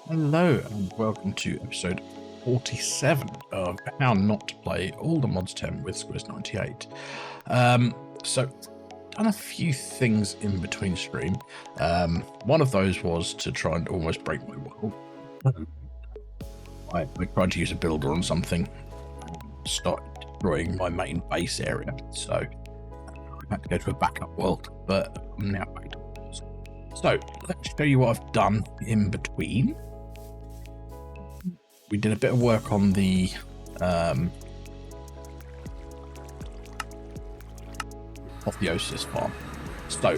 Hello and welcome to episode 47 of How Not to Play All the Mods 10 with Squiz98. So, done a few things in between stream. One of those was to try and almost break my world. I tried to use a builder on something, start destroying my main base area, so I had to go to a backup world, but I'm now back to it. So, let's show you what I've done in between. We did a bit of work on the Apotheosis farm. So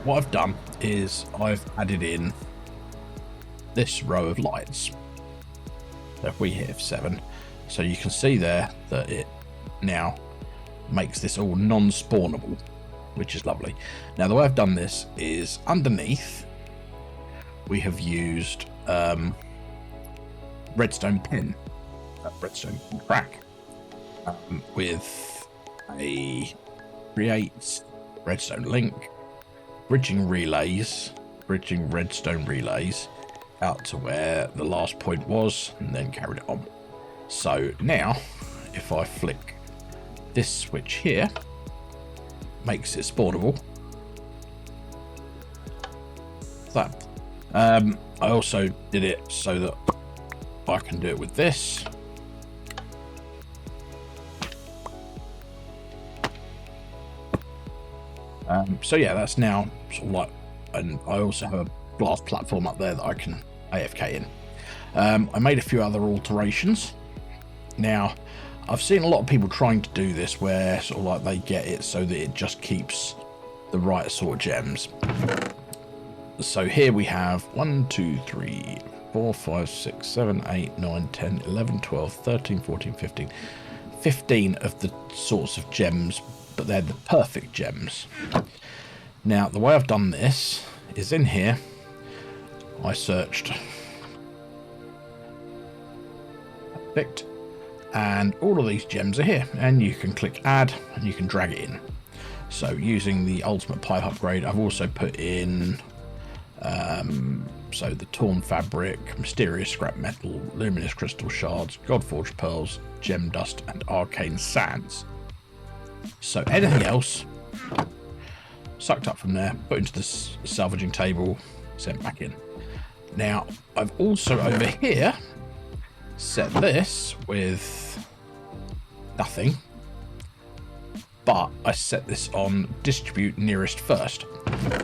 what I've done is I've added in this row of lights. So if we hit F7, so you can see there that it now makes this all non-spawnable, which is lovely. Now the way I've done this is underneath we have used redstone pin, redstone crack, with a create redstone link, bridging redstone relays out to where the last point was, and then carried it on. So now if I flick this switch here, makes it spawnable. That I also did it so that I can do it with this. So yeah, that's now sort of like, and I also have a glass platform up there that I can AFK in. I made a few other alterations. Now, I've seen a lot of people trying to do this where sort of like they get it so that it just keeps the right sort of gems. So here we have 1, 2, 3, 4, 5, 6, 7, 8, 9, 10, 11, 12, 13, 14, 15. 15 of the sorts of gems, but they're the perfect gems. Now, the way I've done this is in here, I searched perfect, and all of these gems are here, and you can click add, and you can drag it in. So using the ultimate pipe upgrade, I've also put in so the torn fabric, mysterious scrap metal, luminous crystal shards, godforged pearls, gem dust, and arcane sands. So anything else sucked up from there, put into the salvaging table, sent back in. Now I've also over here set this with nothing, but I set this on distribute nearest first.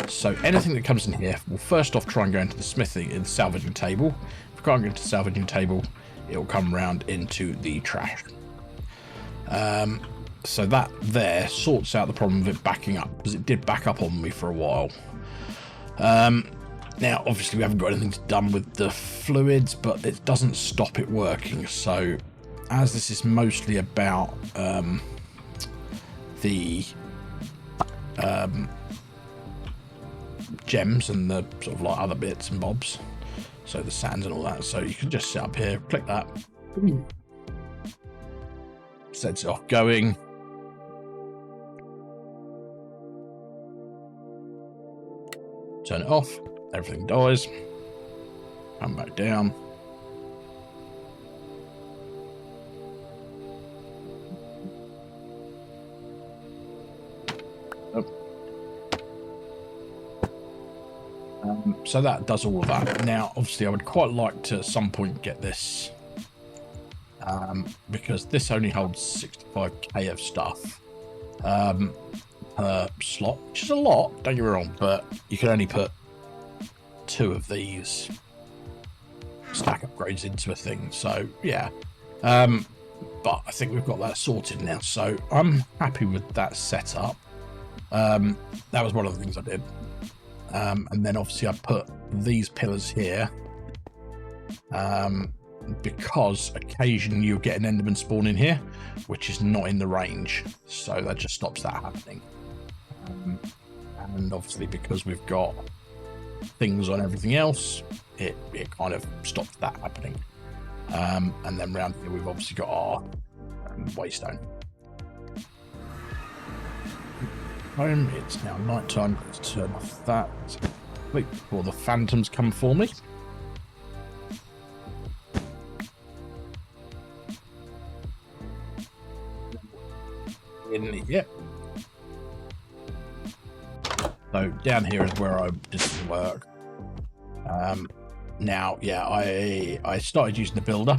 So anything that comes in here will first off try and go into the smithing in the salvaging table. If it can't go into the salvaging table, it will come round into the trash. So that there sorts out the problem of it backing up, because it did back up on me for a while. Now obviously we haven't got anything done with the fluids, but it doesn't stop it working. So as this is mostly about the gems and the sort of like other bits and bobs, so the sands and all that, so you can just sit up here, click that, sets it off going. Turn it off, everything dies, come back down. So that does all of that. Now, obviously, I would quite like to at some point get this, because this only holds 65k of stuff per slot, which is a lot, don't get me wrong, but you can only put 2 of these stack upgrades into a thing. So yeah, but I think we've got that sorted now, so I'm happy with that setup. That was one of the things I did. And then obviously I put these pillars here because occasionally you'll get an enderman spawn in here, which is not in the range, so that just stops that happening. And obviously because we've got things on everything else, it kind of stops that happening. And then round here we've obviously got our waystone. It's now night time. Let's turn off that before the phantoms come for me. in. Yep. So down here is where I did some work. Now, yeah, I started using the builder.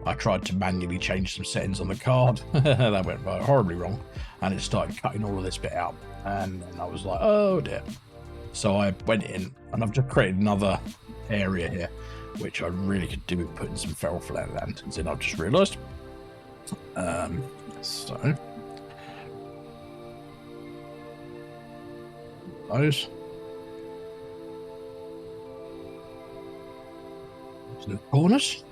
I tried to manually change some settings on the card. That went horribly wrong, and it started cutting all of this bit out. And I was like, oh dear. So I went in, and I've just created another area here, which I really could do with putting some feral flare lanterns in. I've just realised. So those. In the corners.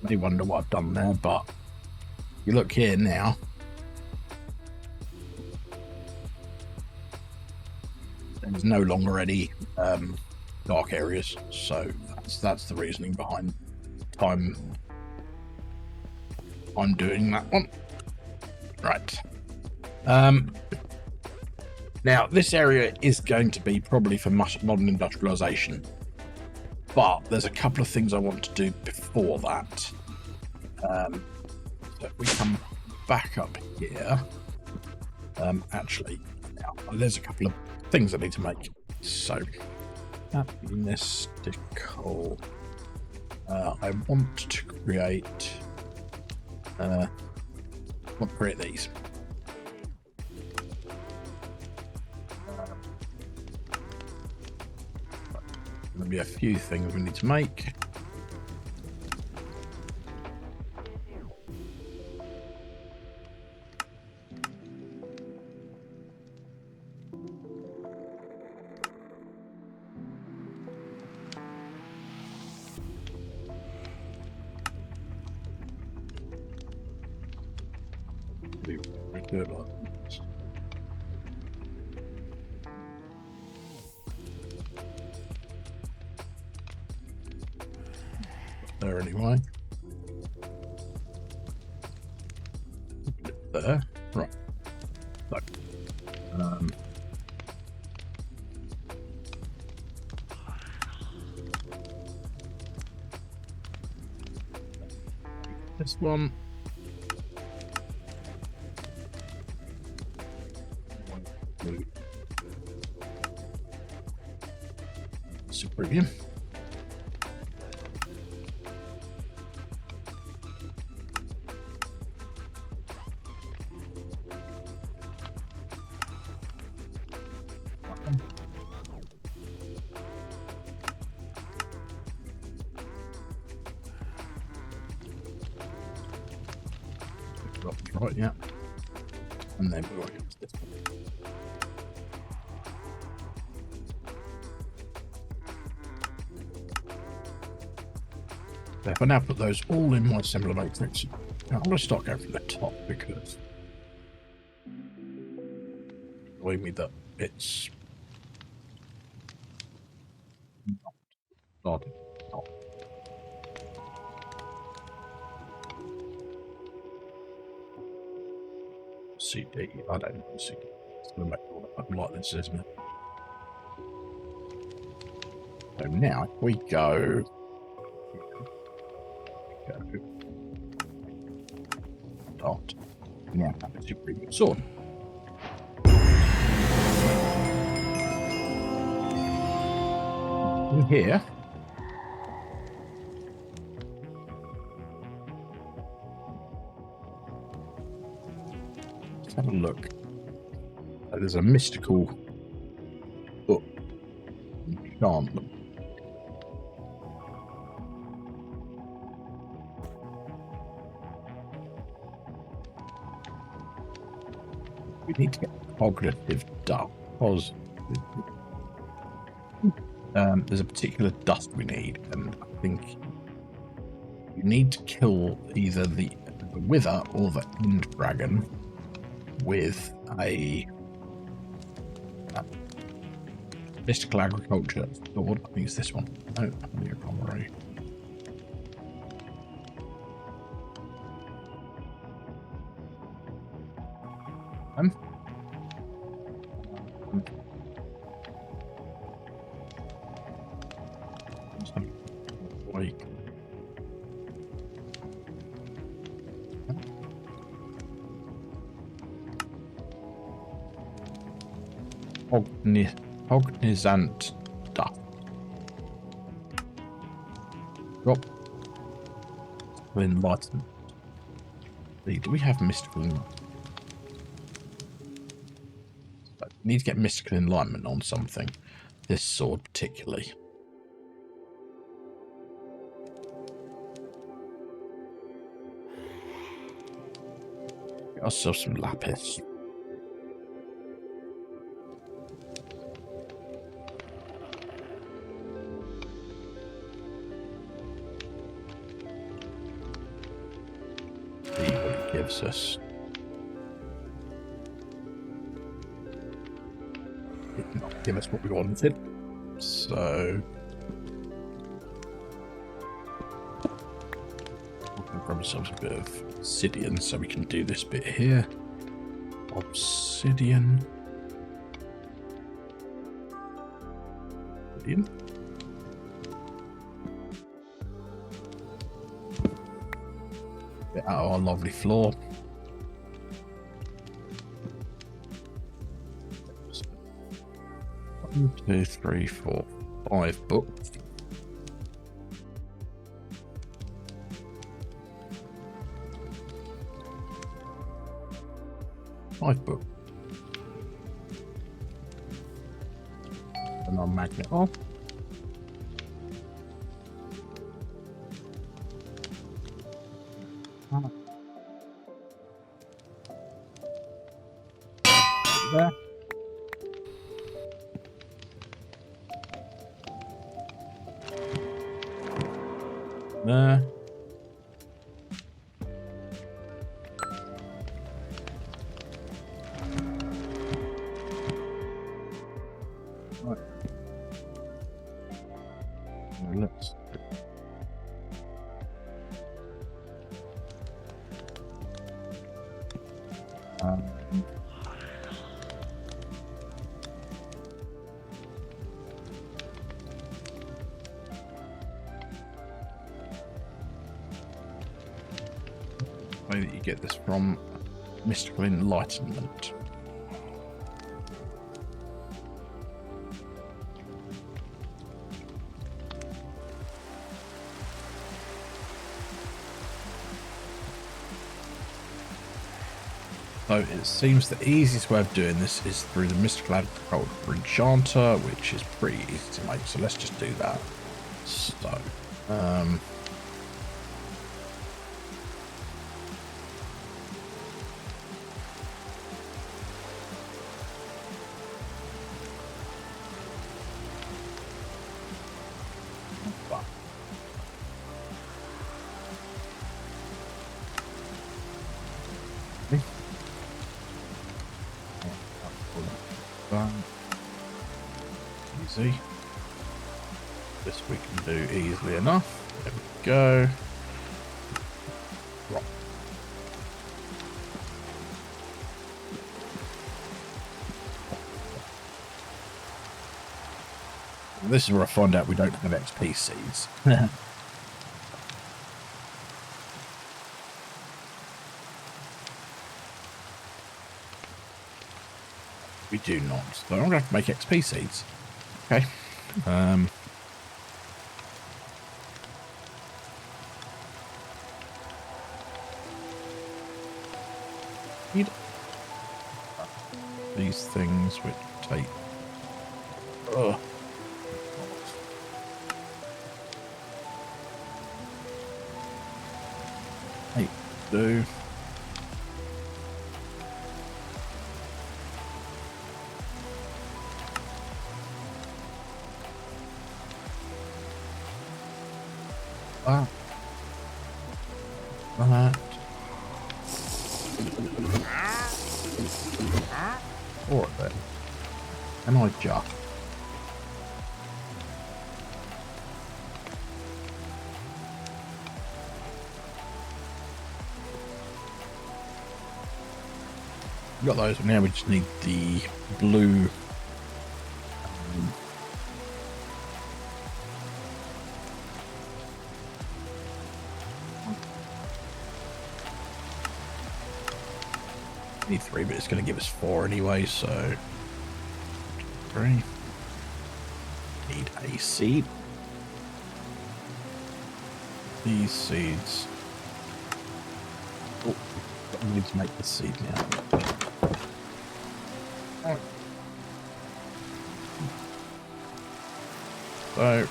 May wonder what I've done there, but you look here now. There's no longer any dark areas, so that's the reasoning behind I'm doing that one. Right. Now this area is going to be probably for modern industrialization, but there's a couple of things I want to do before that. So if we come back up here, actually, now there's a couple of things I need to make. So that mystical. I want to create. These. There'll be a few things we need to make. There anyway. There, right. So, this one. Supreme. Right, yeah. And then we want to use this one. So if I now put those all in my assembler matrix, now I'm going to start going from the top because believe me that it's not starting at the top. CD, I don't know CD. It's going to make all that up like this, isn't it? So now if we go dot, now have a supreme sword. In here, let's have a look. There's a mystical book enchantment. We need to get cognitive dust. There's a particular dust we need, and I think you need to kill either the Wither or the End Dragon with a Mystical agriculture sword. I think it's this one. No, you're right. Like cognizant stuff. Drop. Enlightenment. Do we have mystical enlightenment? Need to get mystical enlightenment on something. This sword particularly. Get ourselves some lapis. See what it gives us. It did not give us what we wanted. So we'll grab ourselves a bit of obsidian so we can do this bit here. Obsidian. Obsidian. Get out of our lovely floor. 1, 2, 3, 4, 5 books. Book. And our magnet off. There. There. Right. Let's way that you get this from mystical enlightenment. So it seems the easiest way of doing this is through the mystical agriculture enchanter, which is pretty easy to make. So let's just do that. So easy. This we can do easily enough. There we go. Right. This is where I find out we don't have XP seeds. We do not. So I'm going to have to make XP seeds. Okay. Need these things which take. Ugh. Hey, do. That. Or then. Can I just got those. Now we just need the blue. Need 3, but it's going to give us 4 anyway, so 3. Need a seed. These seeds. Oh, I need to make the seed now. Oh. So,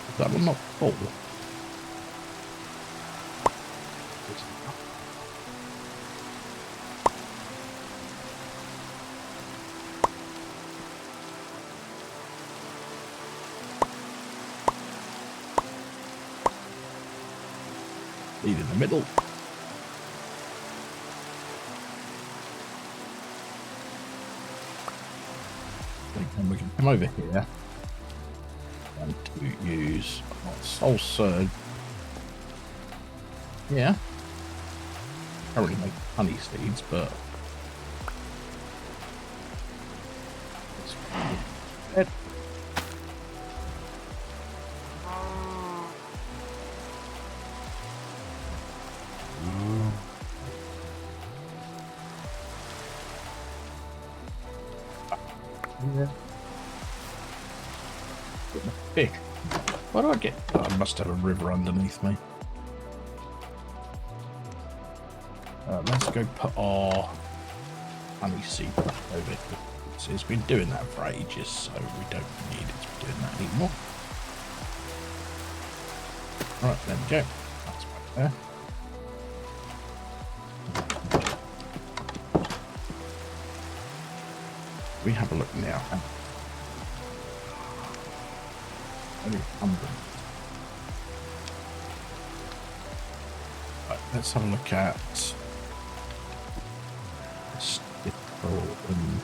is that one not full? Seed in the middle. And we can come over here and to use soul surge. Yeah. Currently make honey seeds, but fish. Why do I get? Oh, I must have a river underneath me. Let's go put our honey seed back over here. So it's been doing that for ages, so we don't need it to be doing that anymore. Right, there we go. That's back there. We have a look now. Only 100. Right, let's have a look at and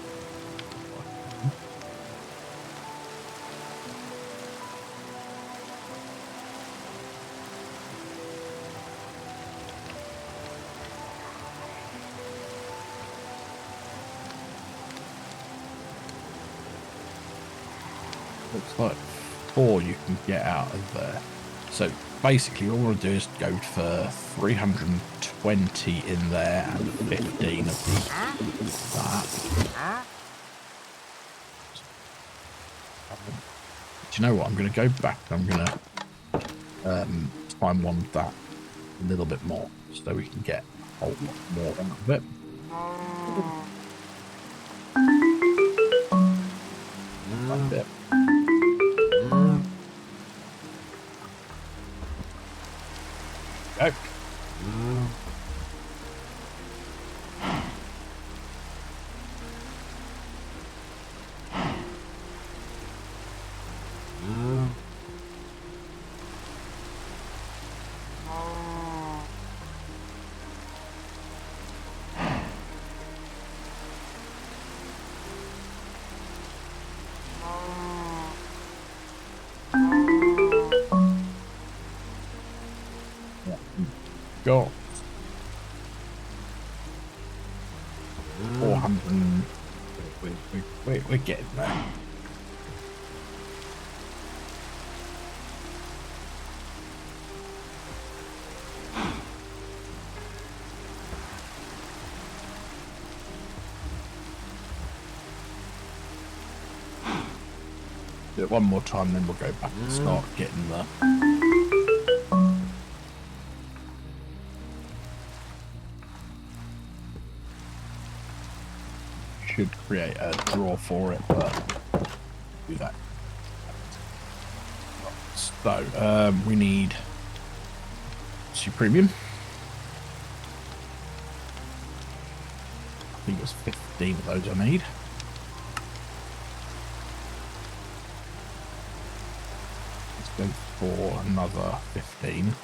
looks like 4 you can get out of there. So basically all I want to do is go for 320 in there and 15 of that. Do you know what? I'm going to go back and I'm going to time one of that a little bit more so we can get a whole lot more out of it. One bit. Go. Got 400. We're getting there. Do it one more time, then we'll go back and start getting the. Should create a draw for it, but do that. So we need Supremium. I think it was 15 of those I need. Let's go for another 15.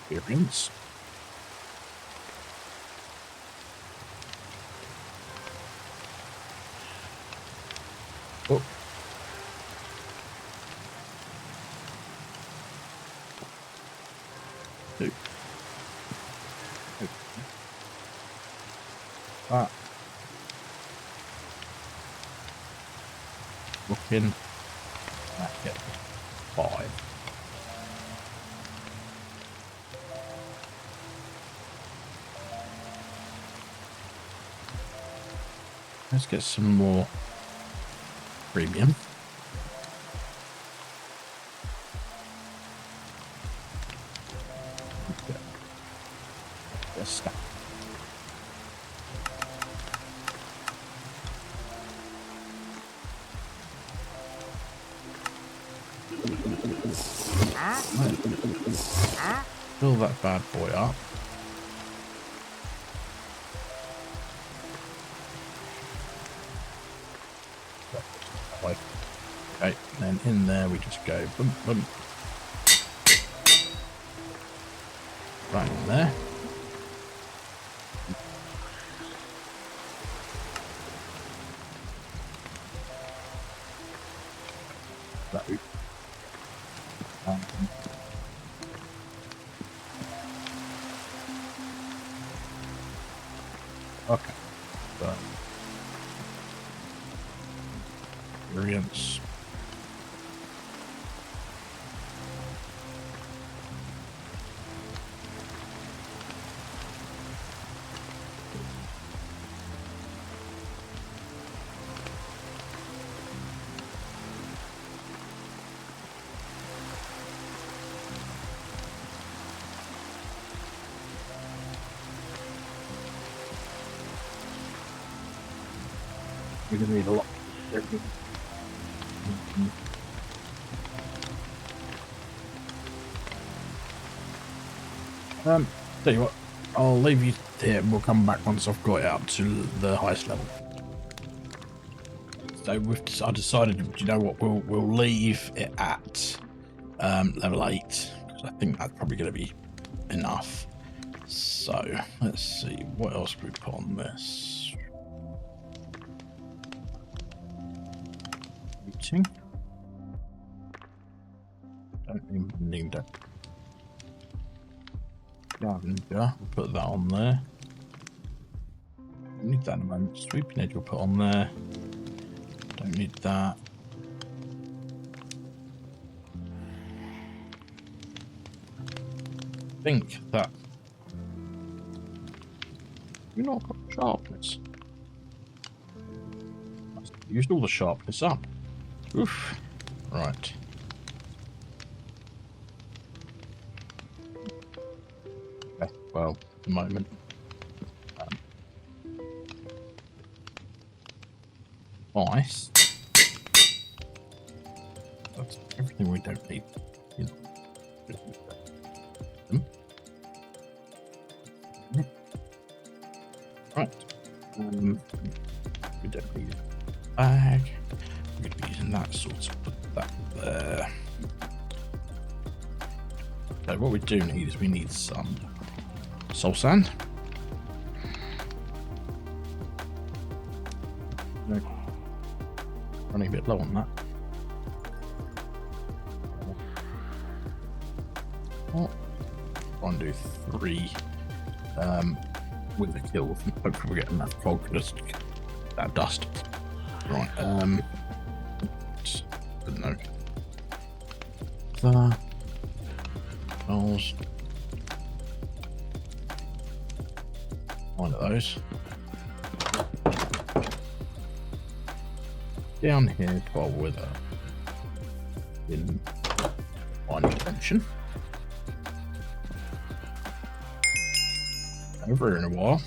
Experience. Oh. Two. That. Looking. That gets 5. Let's get some more premium. Yes. Fill that bad boy up. Okay, and then in there we just go boom, boom. Right in there. That we, okay. So, experience. We're going to need a lot. Tell you what, I'll leave you here and we'll come back once I've got it up to the highest level. So I decided, you know what, we'll leave it at level 8 because I think that's probably going to be enough. So let's see, what else can we put on this? Routing. Don't even need that. Lavender, we'll put that on there. Don't need that in a moment. Sweeping edge we'll put on there. Don't need that. I think that you've not got sharpness. Used all the sharpness up. Oof. Right. Okay, well, at the moment. Ice. That's everything we don't need. You know. Right. We don't need a bag. We're going to be using that sort of put that there. So what we do need is we need some soul sand. No. Running a bit low on that. Oh. Try and do 3 with the kill. Hopefully we get enough fog for us to get that dust. Right, no. There. Those. One of those. Down here, 12 with a in one extension. Over in a while.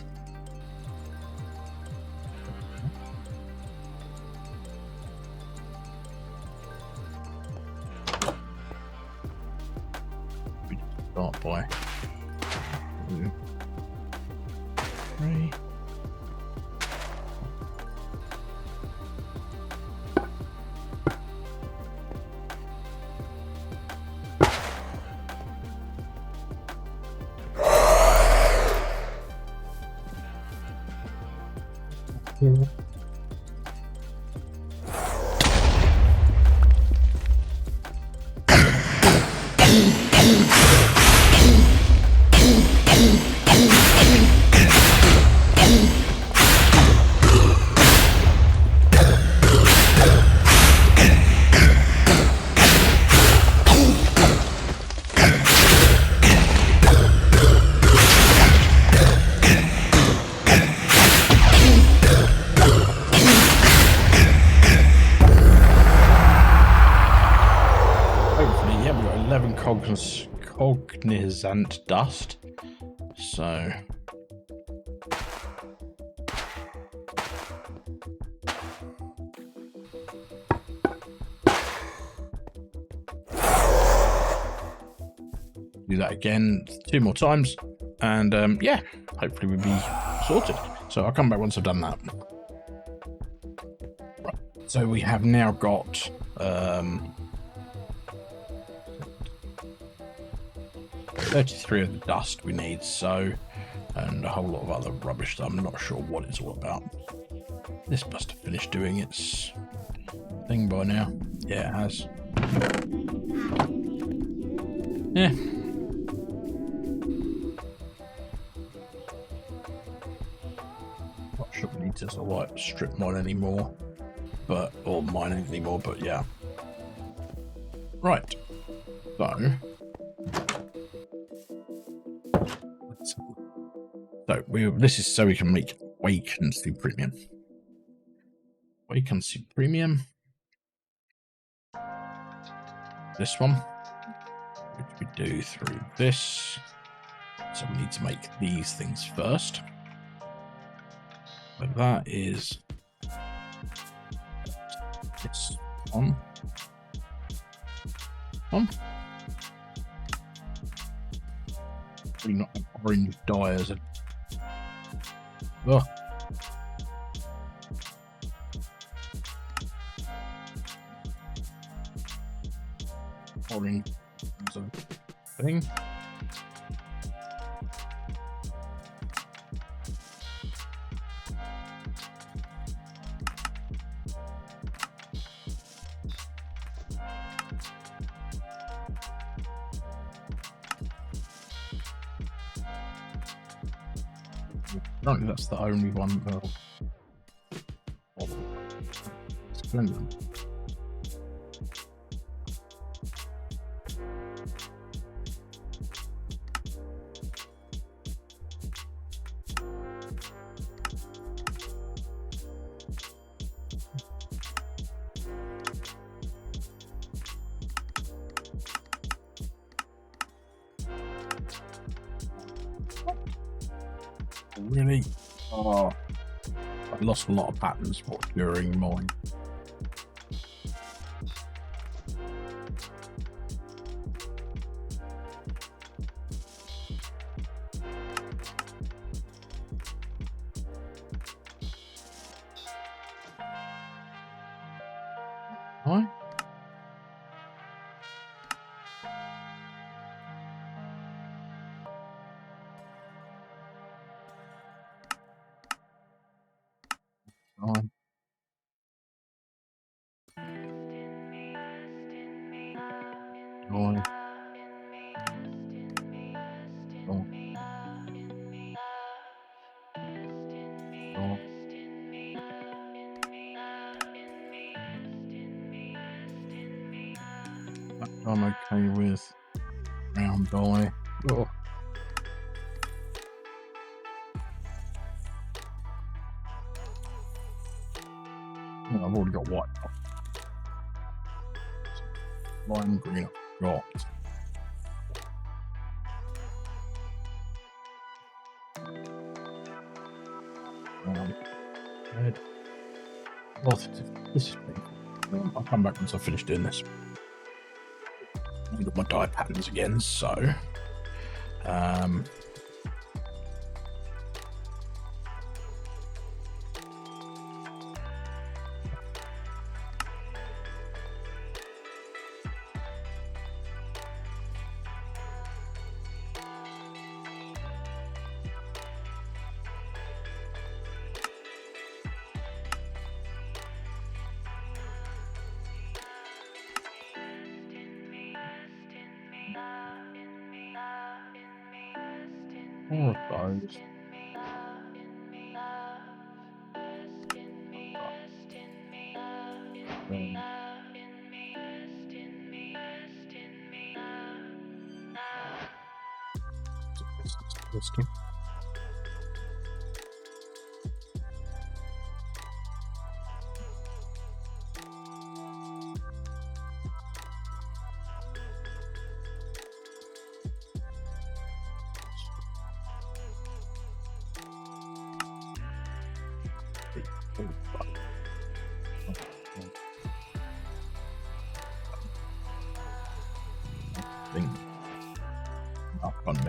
We start by 2, 3. cognizant dust. So do that again 2 more times, and yeah, hopefully we'll be sorted. So I'll come back once I've done that. Right. So we have now got 33 of the dust we need, so, and a whole lot of other rubbish that I'm not sure what it's all about. This must have finished doing its thing by now. Yeah, it has. Yeah. Not sure we need to sort of like strip mine anymore, or mine anymore, but yeah. Right. So this is so we can make vacancy premium. Vacancy premium. This one, which we do through this. So we need to make these things first. So that is this one. Probably not an orange dye as a. Oh. Orange as a thing. I don't think that's the only one. Splendid. Really? Oh, I lost a lot of patterns during mine. Why? Fine. Fine. I'm okay with round dye. Oh. Oh, I've already got white. Lime green I've got. Red. Oh, this I'll come back once I've finished doing this. I've got my dye patterns again, so all of those. Listing.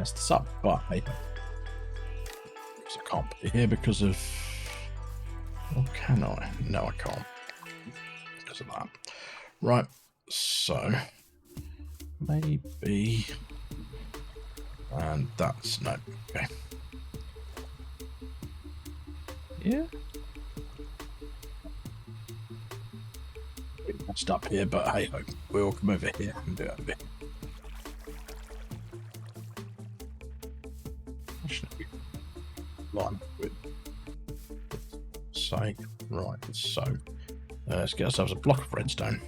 mess this up, but hey, because I can't put it here because of, or can I? No, I can't because of that. Right, so maybe, and that's no, okay. Yeah. We messed up here, but hey ho, we'll come over here and do it over here. Line with sake, right? So let's get ourselves a block of redstone.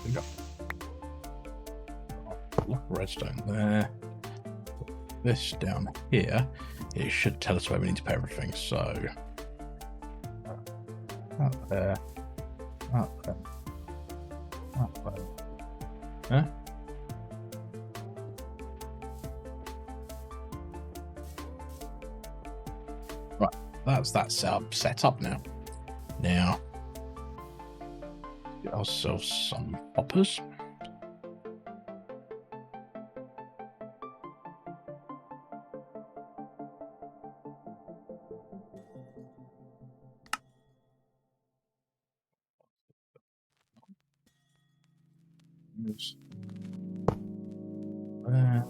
We got a block of redstone there. Put this down here. It should tell us where we need to put everything. So. Up there, up there, up there. Huh? Right, that's that set up now. Now, get ourselves some hoppers. There.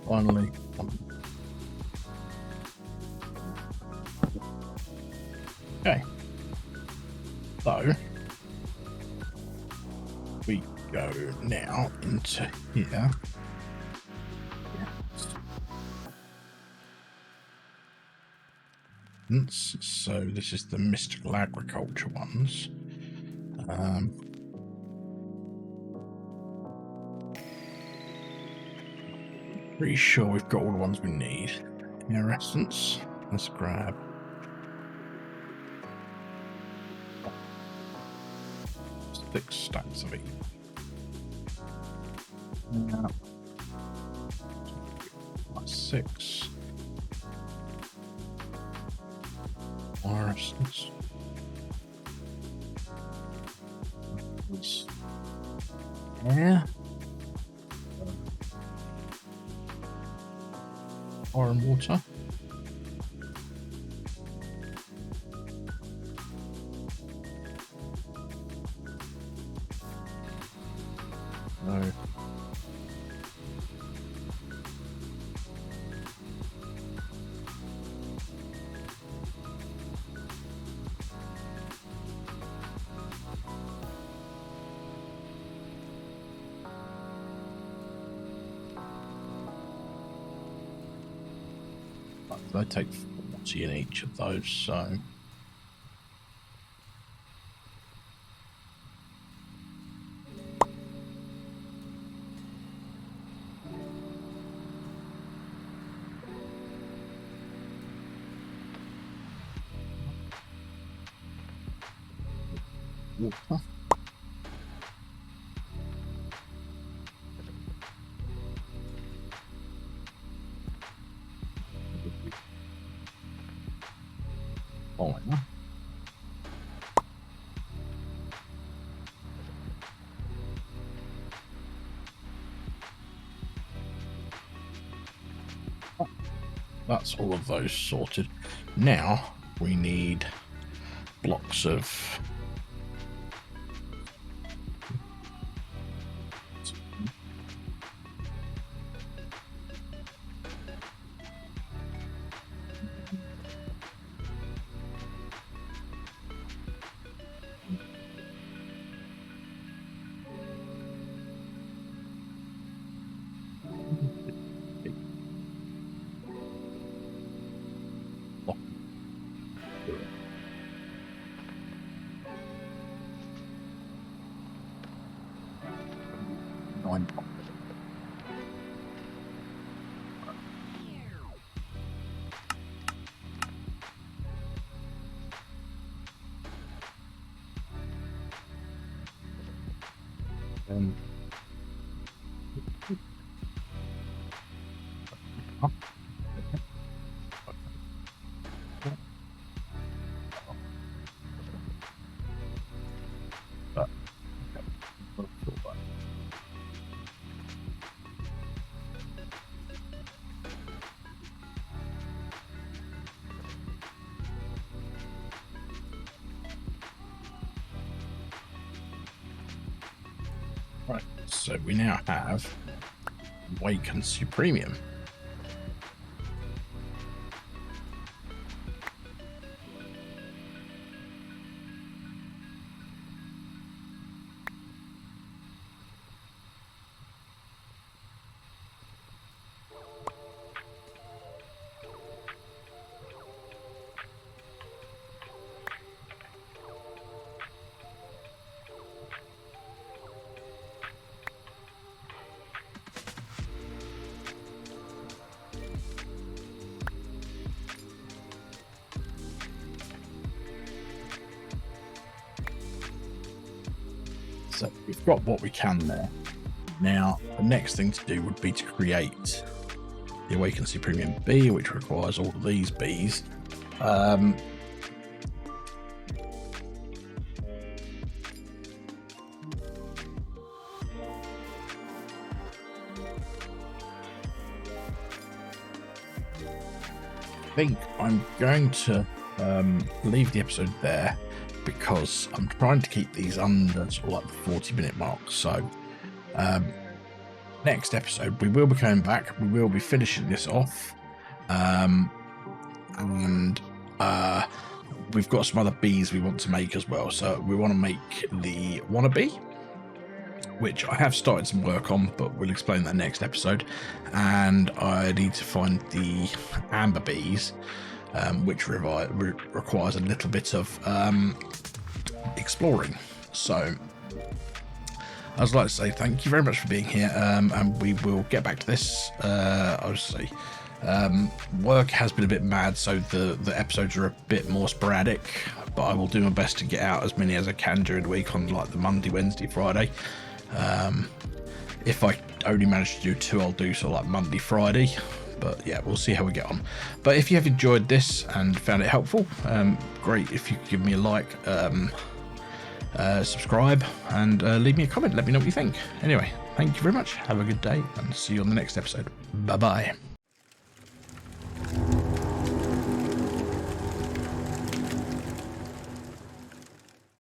Finally, okay. So we go now into here. So this is the mystical agriculture ones. Pretty sure we've got all the ones we need. In essence, let's grab 6 stacks of each. Yeah. 6. Morrison's. Yeah. Fire and water. No. They take 40 in each of those, so water. Fine. That's all of those sorted. Now we need blocks of 9. Right, so we now have Vacancy Premium. So we've got what we can there. Now, the next thing to do would be to create the Vacancy Premium B, which requires all of these Bs. I think I'm going to leave the episode there, because I'm trying to keep these under sort of like the 40-minute mark. So next episode we will be coming back, we will be finishing this off, and we've got some other bees we want to make as well. So we want to make the wannabe, which I have started some work on, but we'll explain that next episode. And I need to find the amber bees, which requires a little bit of exploring. So I'd like to say thank you very much for being here, and we will get back to this. I'll just say work has been a bit mad, so the episodes are a bit more sporadic, but I will do my best to get out as many as I can during the week on like the Monday, Wednesday, Friday. If I only manage to do 2, I'll do sort of like Monday, Friday. But yeah, we'll see how we get on. But if you have enjoyed this and found it helpful, great if you could give me a like, subscribe, and leave me a comment. Let me know what you think. Anyway, thank you very much. Have a good day, and see you on the next episode. Bye bye.